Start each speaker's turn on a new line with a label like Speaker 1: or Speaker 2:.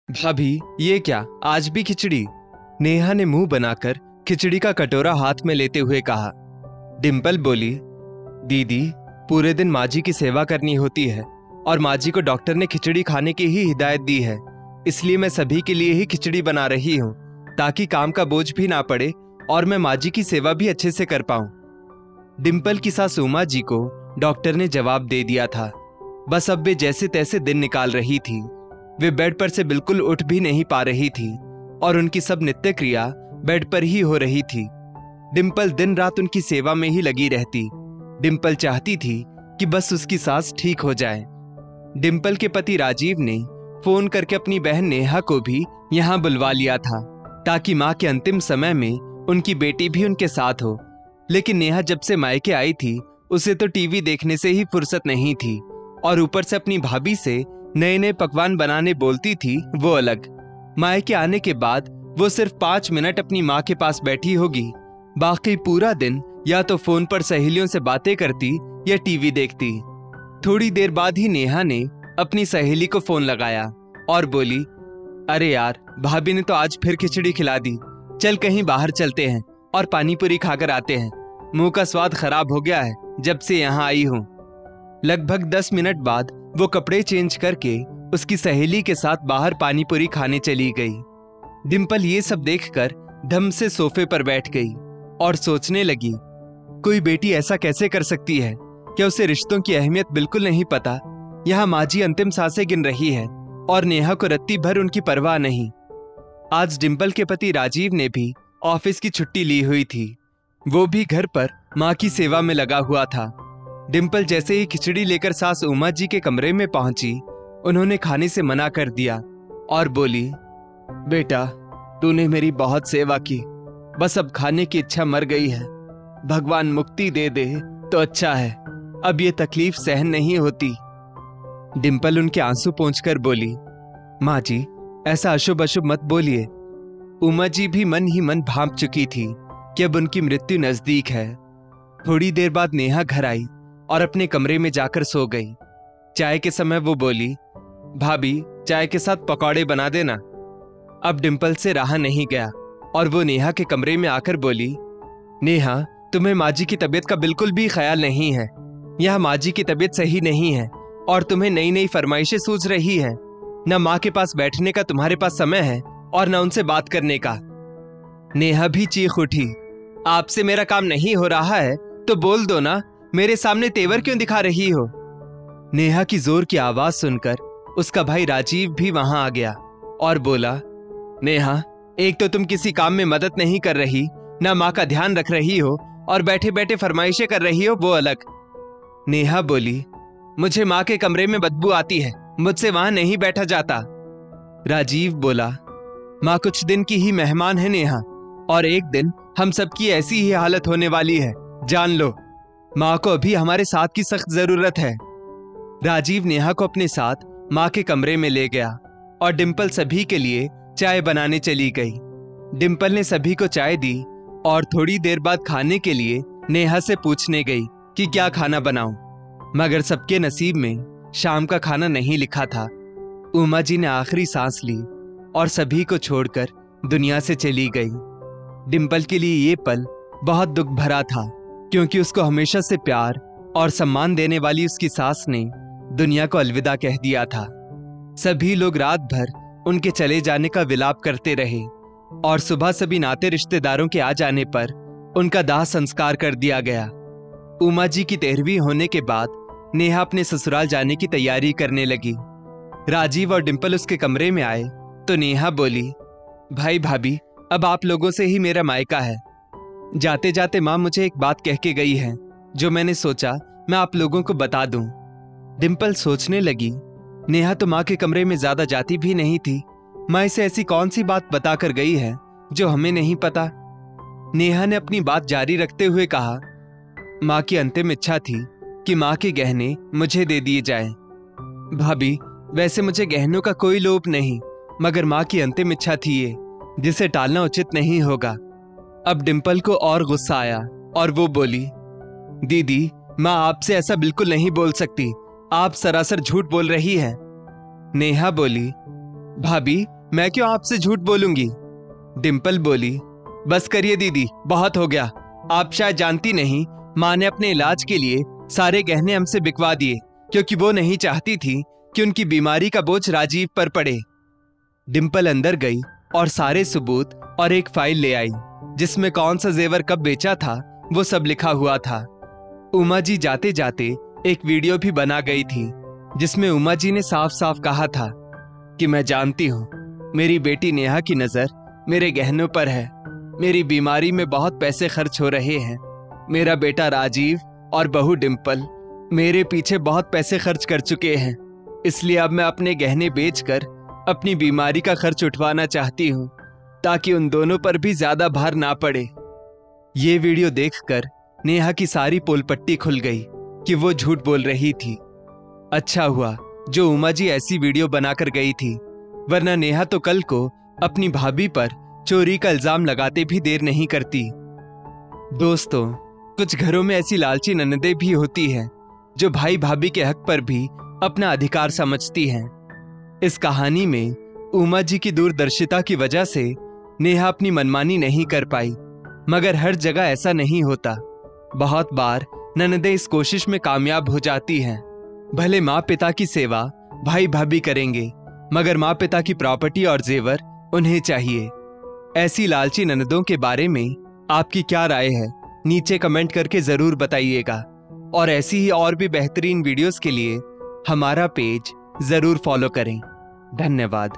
Speaker 1: भाभी, ये क्या, आज भी खिचड़ी? नेहा ने मुंह बनाकर खिचड़ी का कटोरा हाथ में लेते हुए कहा। डिंपल बोली, दीदी, पूरे दिन माँ जी की सेवा करनी होती है और माँ जी को डॉक्टर ने खिचड़ी खाने की ही हिदायत दी है, इसलिए मैं सभी के लिए ही खिचड़ी बना रही हूँ ताकि काम का बोझ भी ना पड़े और मैं माँ जी की सेवा भी अच्छे से कर पाऊं। डिंपल की सास उमा जी को डॉक्टर ने जवाब दे दिया था। बस अब वे जैसे तैसे दिन निकाल रही थी। वे बेड पर से बिल्कुल उठ भी नहीं पा रही थी और उनकी सब नित्य क्रिया बेड पर ही हो रही थी। डिंपल दिन रात उनकी सेवा में ही लगी रहती। डिंपल चाहती थी कि बस उसकी सास ठीक हो जाए। डिंपल के पति राजीव ने फोन करके अपनी बहन नेहा को भी यहाँ बुलवा लिया था ताकि माँ के अंतिम समय में उनकी बेटी भी उनके साथ हो। लेकिन नेहा जब से मायके आई थी उसे तो टीवी देखने से ही फुर्सत नहीं थी और ऊपर से अपनी भाभी से नए नए पकवान बनाने बोलती थी, वो अलग। मायके आने के बाद वो सिर्फ 5 मिनट अपनी माँ के पास बैठी होगी, बाकी पूरा दिन या तो फोन पर सहेलियों से बातें करती या टीवी देखती। थोड़ी देर बाद ही नेहा ने अपनी सहेली को फोन लगाया और बोली, अरे यार, भाभी ने तो आज फिर खिचड़ी खिला दी, चल कहीं बाहर चलते हैं और पानी पूरी खाकर आते हैं। मुंह का स्वाद खराब हो गया है जब से यहाँ आई हूँ। लगभग 10 मिनट बाद वो कपड़े चेंज करके उसकी सहेली के साथ बाहर पानी पूरी खाने चली गई। डिंपल ये सब देखकर धम से सोफे पर बैठ गई और सोचने लगी, कोई बेटी ऐसा कैसे कर सकती है? क्या उसे रिश्तों की अहमियत बिल्कुल नहीं पता? यहाँ माँ जी अंतिम सांसें गिन रही है और नेहा को रत्ती भर उनकी परवाह नहीं। आज डिंपल के पति राजीव ने भी ऑफिस की छुट्टी ली हुई थी। वो भी घर पर माँ की सेवा में लगा हुआ था। डिंपल जैसे ही खिचड़ी लेकर सास उमा जी के कमरे में पहुंची, उन्होंने खाने से मना कर दिया और बोली, बेटा, तूने मेरी बहुत सेवा की, बस अब खाने की इच्छा मर गई है। भगवान मुक्ति दे दे तो अच्छा है, अब ये तकलीफ सहन नहीं होती। डिंपल उनके आंसू पोंछकर बोली, माँ जी, ऐसा अशुभ अशुभ मत बोलिए। उमा जी भी मन ही मन भांप चुकी थी कि अब उनकी मृत्यु नजदीक है। थोड़ी देर बाद नेहा घर आई और अपने कमरे में जाकर सो गई। चाय के समय वो बोली, भाभी, चाय के साथ पकौड़े बना देना। अब डिंपल से रहा नहीं गया और वो नेहा के कमरे में आकर बोली, नेहा, तुम्हें माँ जी की तबीयत का बिल्कुल भी ख्याल नहीं है। यहाँ माँ जी की तबीयत सही नहीं है और तुम्हें नई नई फरमाइशें सूझ रही है। न माँ के पास बैठने का तुम्हारे पास समय है और न उनसे बात करने का। नेहा भी चीख उठी, आपसे मेरा काम नहीं हो रहा है तो बोल दो ना, मेरे सामने तेवर क्यों दिखा रही हो? नेहा की जोर की आवाज सुनकर उसका भाई राजीव भी वहां आ गया और बोला, नेहा, एक तो तुम किसी काम में मदद नहीं कर रही, ना माँ का ध्यान रख रही हो और बैठे बैठे फरमाइशें कर रही हो, वो अलग। नेहा बोली, मुझे माँ के कमरे में बदबू आती है, मुझसे वहां नहीं बैठा जाता। राजीव बोला, माँ कुछ दिन की ही मेहमान है नेहा, और एक दिन हम सबकी ऐसी ही हालत होने वाली है, जान लो। माँ को अभी हमारे साथ की सख्त जरूरत है। राजीव नेहा को अपने साथ माँ के कमरे में ले गया और डिंपल सभी के लिए चाय बनाने चली गई। डिंपल ने सभी को चाय दी और थोड़ी देर बाद खाने के लिए नेहा से पूछने गई कि क्या खाना बनाऊं, मगर सबके नसीब में शाम का खाना नहीं लिखा था। उमा जी ने आखिरी सांस ली और सभी को छोड़कर दुनिया से चली गई। डिंपल के लिए ये पल बहुत दुख भरा था, क्योंकि उसको हमेशा से प्यार और सम्मान देने वाली उसकी सास ने दुनिया को अलविदा कह दिया था। सभी लोग रात भर उनके चले जाने का विलाप करते रहे और सुबह सभी नाते रिश्तेदारों के आ जाने पर उनका दाह संस्कार कर दिया गया। उमा जी की 13वीं होने के बाद नेहा अपने ससुराल जाने की तैयारी करने लगी। राजीव और डिंपल उसके कमरे में आए तो नेहा बोली, भाई भाभी, अब आप लोगों से ही मेरा मायका है। जाते जाते माँ मुझे एक बात कह के गई है जो मैंने सोचा मैं आप लोगों को बता दूं। डिंपल सोचने लगी, नेहा तो माँ के कमरे में ज्यादा जाती भी नहीं थी, माँ इसे ऐसी कौन सी बात बता कर गई है जो हमें नहीं पता। नेहा ने अपनी बात जारी रखते हुए कहा, माँ की अंतिम इच्छा थी कि माँ के गहने मुझे दे दिए जाएं। भाभी, वैसे मुझे गहनों का कोई लोभ नहीं, मगर माँ की अंतिम इच्छा थी ये, जिसे टालना उचित नहीं होगा। अब डिंपल को और गुस्सा आया और वो बोली, दीदी, माँ आपसे ऐसा बिल्कुल नहीं बोल सकती, आप सरासर झूठ बोल रही हैं। नेहा बोली, भाभी, मैं क्यों आपसे झूठ बोलूंगी? डिम्पल बोली, बस करिए दीदी, बहुत हो गया। आप शायद जानती नहीं, माँ ने अपने इलाज के लिए सारे गहने हमसे बिकवा दिए, क्योंकि वो नहीं चाहती थी कि उनकी बीमारी का बोझ राजीव पर पड़े। डिम्पल अंदर गई और सारे सबूत और एक फाइल ले आई, जिसमें कौन सा जेवर कब बेचा था वो सब लिखा हुआ था। उमा जी जाते जाते एक वीडियो भी बना गई थी, जिसमें उमा जी ने साफ साफ कहा था कि मैं जानती हूँ मेरी बेटी नेहा की नजर मेरे गहनों पर है। मेरी बीमारी में बहुत पैसे खर्च हो रहे हैं। मेरा बेटा राजीव और बहू डिम्पल मेरे पीछे बहुत पैसे खर्च कर चुके हैं, इसलिए अब मैं अपने गहने बेचकर अपनी बीमारी का खर्च उठवाना चाहती हूँ, ताकि उन दोनों पर भी ज्यादा भार ना पड़े। ये वीडियो देखकर नेहा की सारी पोलपट्टी खुल गई कि वो झूठ बोल रही थी। अच्छा हुआ जो उमा जी ऐसी वीडियो बनाकर गई थी, वरना नेहा तो कल को अपनी भाभी पर चोरी का इल्जाम लगाते भी देर नहीं करती। दोस्तों, कुछ घरों में ऐसी लालची ननदें भी होती हैं जो भाई भाभी के हक पर भी अपना अधिकार समझती हैं। इस कहानी में उमा जी की दूरदर्शिता की वजह से नेहा अपनी मनमानी नहीं कर पाई, मगर हर जगह ऐसा नहीं होता। बहुत बार ननदें इस कोशिश में कामयाब हो जाती हैं। भले माँ पिता की सेवा भाई भाभी करेंगे, मगर माँ पिता की प्रॉपर्टी और जेवर उन्हें चाहिए। ऐसी लालची ननदों के बारे में आपकी क्या राय है? नीचे कमेंट करके जरूर बताइएगा। और ऐसी ही और भी बेहतरीन वीडियोस के लिए हमारा पेज जरूर फॉलो करें। धन्यवाद।